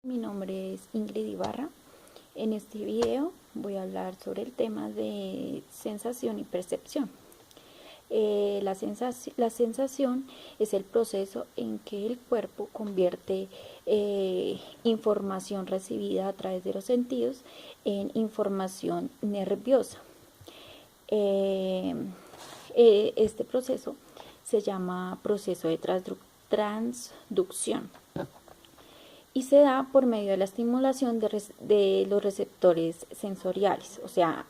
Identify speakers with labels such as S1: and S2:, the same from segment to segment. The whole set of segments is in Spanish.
S1: Mi nombre es Ingrid Ibarra. En este video voy a hablar sobre el tema de sensación y percepción. La sensación es el proceso en que el cuerpo convierte información recibida a través de los sentidos en información nerviosa. Este proceso se llama proceso de transducción y se da por medio de la estimulación de los receptores sensoriales, o sea,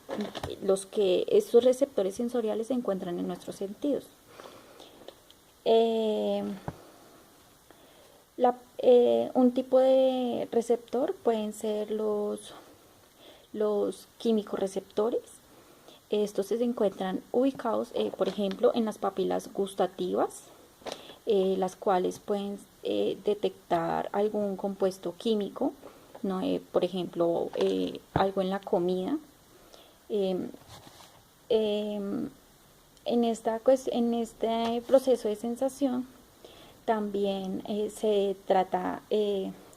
S1: estos receptores sensoriales se encuentran en nuestros sentidos. Un tipo de receptor pueden ser los químico-receptores. Estos se encuentran ubicados, por ejemplo, en las papilas gustativas, las cuales pueden detectar algún compuesto químico, ¿no? Por ejemplo, algo en la comida. En este proceso de sensación también se trata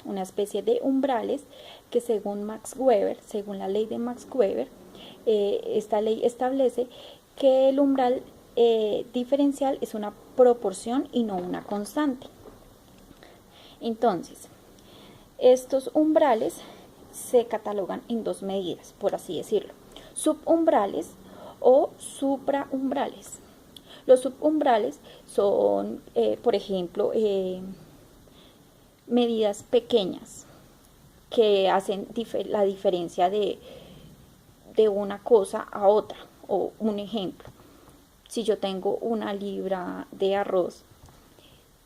S1: una especie de umbrales que según la ley de Max Weber, esta ley establece que el umbral diferencial es una proporción y no una constante. Entonces, estos umbrales se catalogan en dos medidas, por así decirlo: subumbrales o supraumbrales. Los subumbrales son, por ejemplo, medidas pequeñas que hacen la diferencia de una cosa a otra. O un ejemplo: si yo tengo una libra de arroz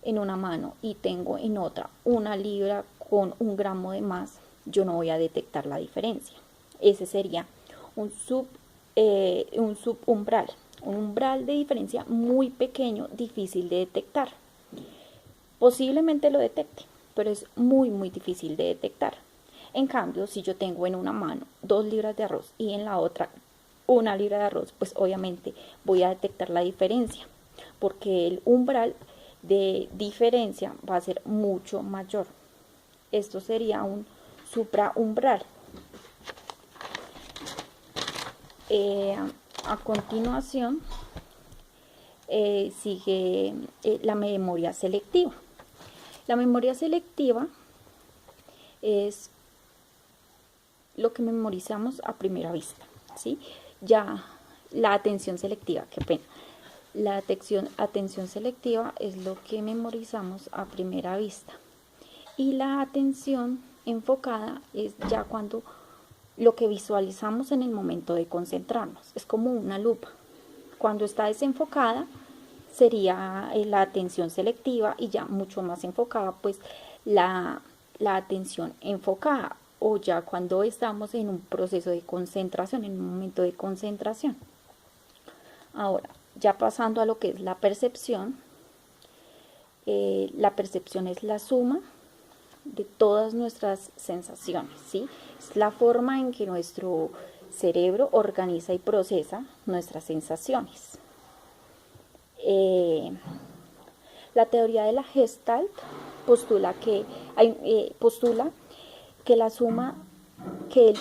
S1: en una mano y tengo en otra una libra con 1 gramo de más, yo no voy a detectar la diferencia. Ese sería un subumbral, un umbral de diferencia muy pequeño, difícil de detectar. Posiblemente lo detecte, pero es muy difícil de detectar. En cambio, si yo tengo en una mano 2 libras de arroz y en la otra 1 libra de arroz, pues obviamente voy a detectar la diferencia, porque el umbral de diferencia va a ser mucho mayor. Esto sería un supraumbral. A continuación sigue la memoria selectiva. La memoria selectiva es lo que memorizamos a primera vista, ¿sí? Ya la atención selectiva, qué pena. La atención selectiva es lo que memorizamos a primera vista. Y la atención enfocada es ya cuando lo que visualizamos en el momento de concentrarnos. Es como una lupa. Cuando está desenfocada sería la atención selectiva, y ya mucho más enfocada pues la atención enfocada, o ya cuando estamos en un proceso de concentración, en un momento de concentración. Ahora, ya pasando a lo que es la percepción es la suma de todas nuestras sensaciones, ¿sí? Es la forma en que nuestro cerebro organiza y procesa nuestras sensaciones. La teoría de la Gestalt postula que el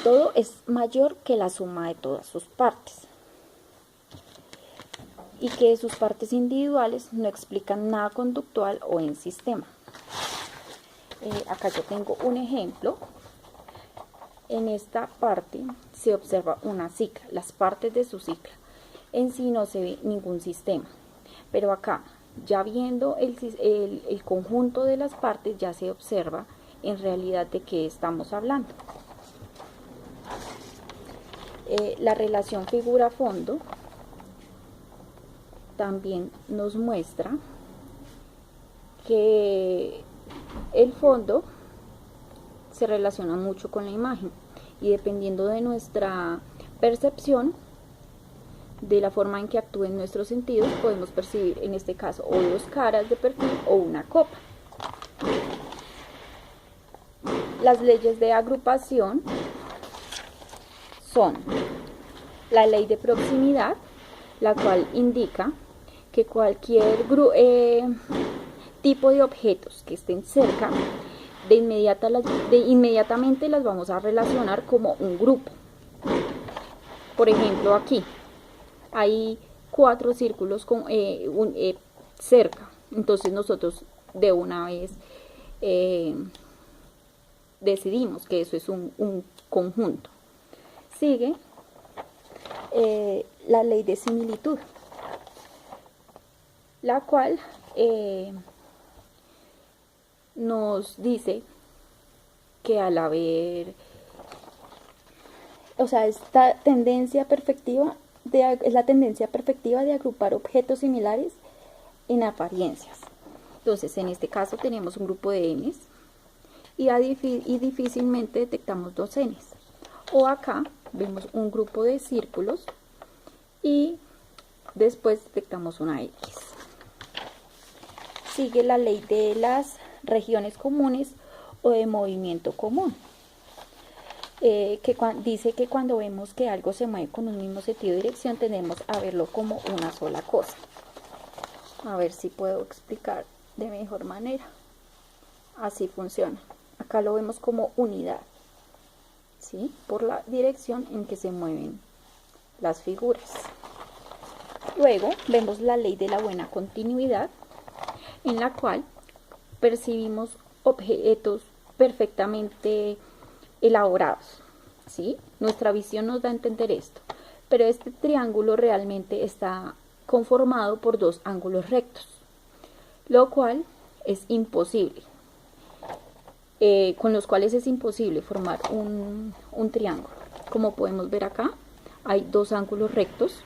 S1: todo es mayor que la suma de todas sus partes, y que sus partes individuales no explican nada conductual o en sistema. Acá yo tengo un ejemplo. En esta parte se observa una cicla, las partes de su cicla. En sí no se ve ningún sistema, pero acá, ya viendo el conjunto de las partes, ya se observa en realidad de qué estamos hablando. La relación figura-fondo también nos muestra que el fondo se relaciona mucho con la imagen, y dependiendo de nuestra percepción, de la forma en que actúen nuestros sentidos, podemos percibir en este caso o 2 caras de perfil o una copa. Las leyes de agrupación son la ley de proximidad, la cual indica que cualquier tipo de objetos que estén cerca inmediatamente las vamos a relacionar como un grupo. Por ejemplo, aquí hay 4 círculos cerca, entonces nosotros de una vez decidimos que eso es un conjunto. Sigue la ley de similitud, la cual nos dice que al haber, o sea, esta tendencia perfectiva es la tendencia perfectiva de agrupar objetos similares en apariencias. Entonces, en este caso tenemos un grupo de n's y difícilmente detectamos 2 n's. O acá vemos un grupo de círculos y después detectamos una x. Sigue la ley de las regiones comunes o de movimiento común, que dice que cuando vemos que algo se mueve con un mismo sentido de dirección tendemos a verlo como una sola cosa. A ver si puedo explicar de mejor manera. Así funciona. Acá lo vemos como unidad, ¿sí? Por la dirección en que se mueven las figuras. Luego vemos la ley de la buena continuidad, en la cual percibimos objetos perfectamente elaborados, ¿sí? Nuestra visión nos da a entender esto, pero este triángulo realmente está conformado por 2 ángulos rectos, lo cual es imposible, con los cuales es imposible formar un triángulo. Como podemos ver acá, hay 2 ángulos rectos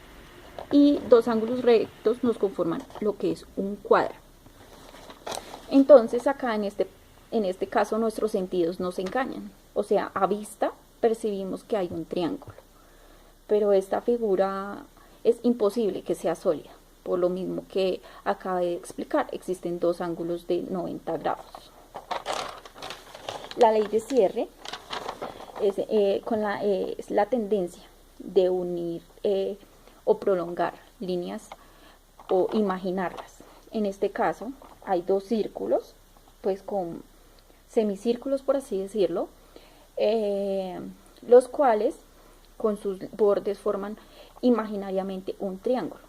S1: y 2 ángulos rectos nos conforman lo que es un cuadro. Entonces acá en este caso nuestros sentidos nos engañan, o sea, a vista percibimos que hay un triángulo, pero esta figura es imposible que sea sólida, por lo mismo que acabé de explicar, existen 2 ángulos de 90 grados. La ley de cierre es la tendencia de unir o prolongar líneas o imaginarlas. En este caso hay 2 círculos, pues con semicírculos por así decirlo, los cuales con sus bordes forman imaginariamente un triángulo.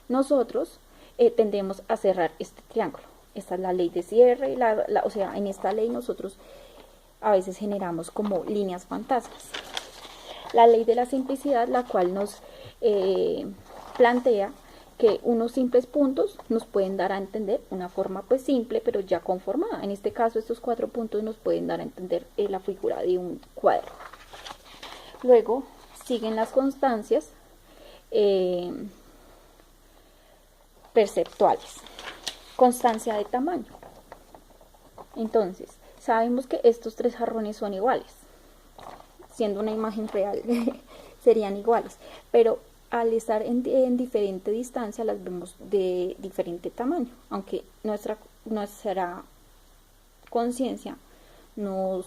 S1: Nosotros tendemos a cerrar este triángulo. Esta es la ley de cierre, o sea, en esta ley nosotros a veces generamos como líneas fantasmas. La ley de la simplicidad, la cual nos plantea que unos simples puntos nos pueden dar a entender una forma pues simple pero ya conformada. En este caso estos 4 puntos nos pueden dar a entender la figura de un cuadro. Luego siguen las constancias perceptuales. Constancia de tamaño. Entonces sabemos que estos 3 jarrones son iguales, siendo una imagen real serían iguales, pero al estar en diferente distancia las vemos de diferente tamaño, aunque nuestra conciencia nos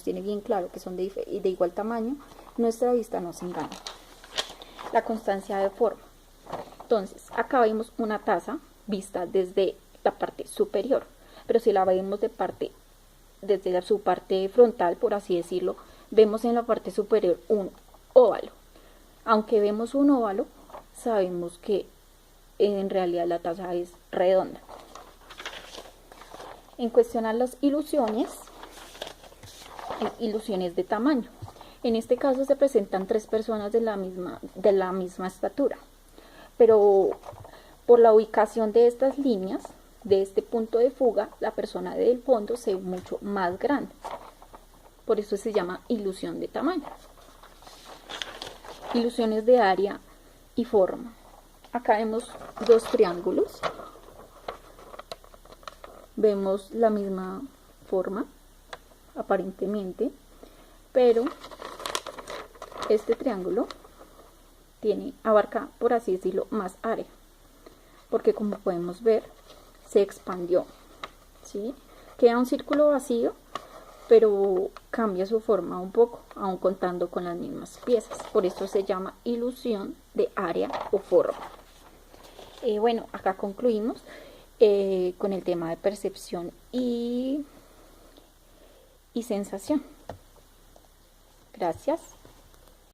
S1: tiene bien claro que son de igual tamaño, nuestra vista nos engaña. La constancia de forma. Entonces, acá vemos una taza vista desde la parte superior, pero si la vemos desde su parte frontal, por así decirlo, vemos en la parte superior un óvalo. Aunque vemos un óvalo, sabemos que en realidad la taza es redonda. En cuestión a las ilusiones de tamaño. En este caso se presentan 3 personas de la misma estatura, pero por la ubicación de estas líneas, de este punto de fuga, la persona del fondo se ve mucho más grande. Por eso se llama ilusión de tamaño. Ilusiones de área y forma. Acá vemos 2 triángulos. Vemos la misma forma, aparentemente, pero este triángulo abarca, por así decirlo, más área, porque como podemos ver, se expandió, ¿sí? Queda un círculo vacío, pero cambia su forma un poco, aun contando con las mismas piezas. Por eso se llama ilusión de área o forma. Bueno, acá concluimos con el tema de percepción y y sensación. Gracias.